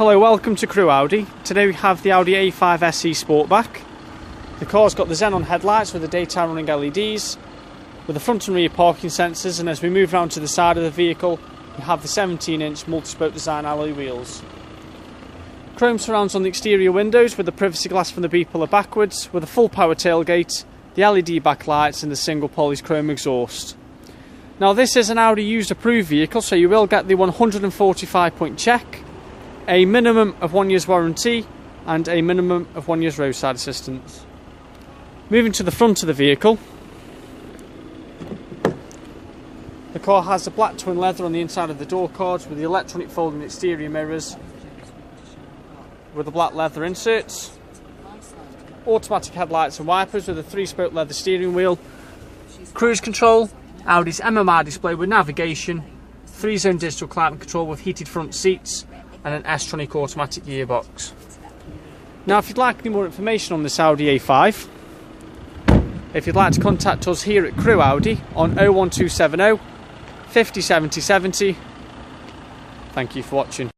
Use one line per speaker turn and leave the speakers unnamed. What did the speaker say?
Hello, welcome to Crewe Audi. Today we have the Audi A5 SE Sportback. The car's got the xenon headlights with the daytime running LEDs, with the front and rear parking sensors, and as we move round to the side of the vehicle, we have the 17-inch multi-spoke design alloy wheels. Chrome surrounds on the exterior windows with the privacy glass from the B-pillar backwards, with a full power tailgate, the LED backlights and the single polished chrome exhaust. Now this is an Audi used approved vehicle, so you will get the 145-point check, a minimum of 1 year's warranty and a minimum of 1 year's roadside assistance. Moving to the front of the vehicle, the car has the black twin leather on the inside of the door cards with the electronic folding exterior mirrors with the black leather inserts, automatic headlights and wipers with a 3-spoke leather steering wheel, cruise control, Audi's MMR display with navigation, 3-zone digital climate control with heated front seats and an S-tronic automatic gearbox. Now if you'd like any more information on this Audi A5, if you'd like to contact us here at Crewe Audi on 01270 50 70 70. Thank you for watching.